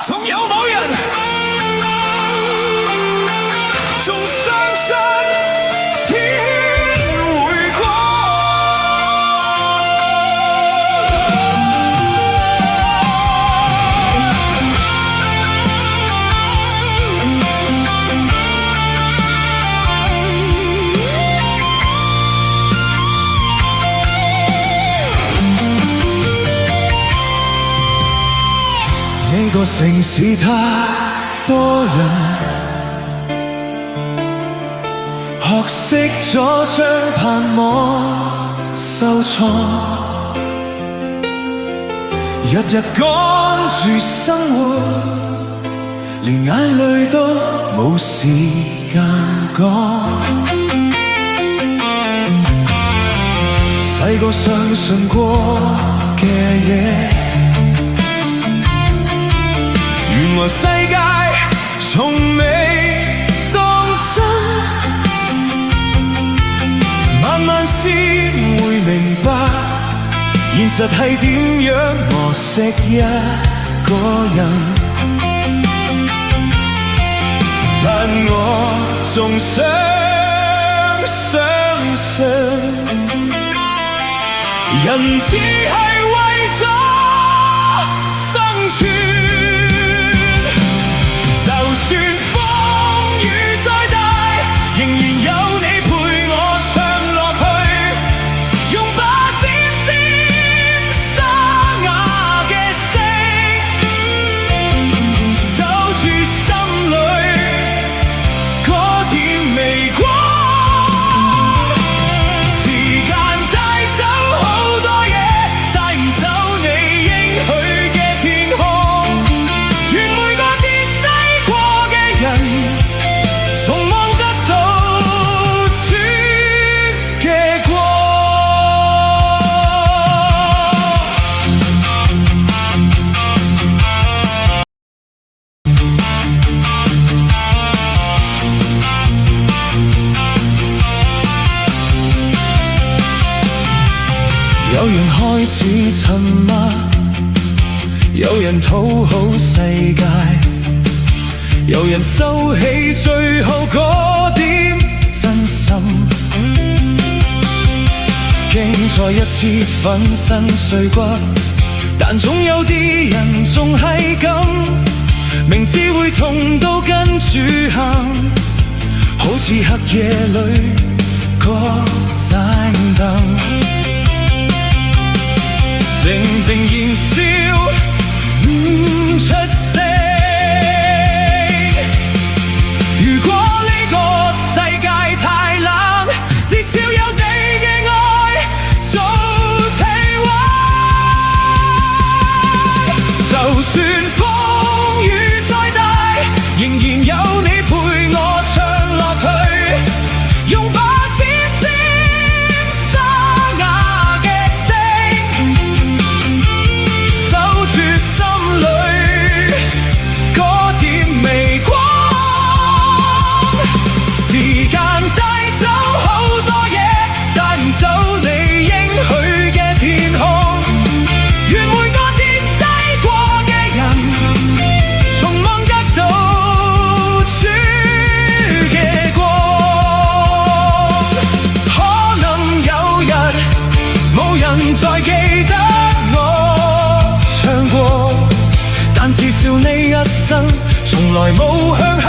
總有某人仲相信天會光。呢個城市太多人，學識咗將盼望收藏，日日趕住生活，連眼淚都冇時間講。細個相信過嘅嘢，原來世界從未當真，慢慢先會明白，現實係點樣磨蝕一個人。但我仲想相信，人只係為咗生存。就算風雨再大，仍然有你陪我唱落去，用把尖尖沙啞嘅聲，守住心裏嗰點微光。時間帶走好多嘢，帶唔走你應許嘅天空。願每個從望得到主嘅光。有人開始沉默，有人討好世界，有人收起最後嗰點真心，驚再一次粉身碎骨，但總有啲人仲係咁，明知會痛都跟住行，好似黑夜裏個盞燈，靜靜燃燒唔出聲。如果呢個世界太冷，至少有你嘅愛做體溫。就算風雨再大，仍然有你陪我唱落去，用把尖尖沙啞嘅聲，守住心裏嗰點微光。時間帶走好多嘢，帶唔走你應許嘅天空。願每個跌低過嘅人，從望得到主嘅光。可能有日冇人再記得我唱過，但至少呢一生從來冇向黑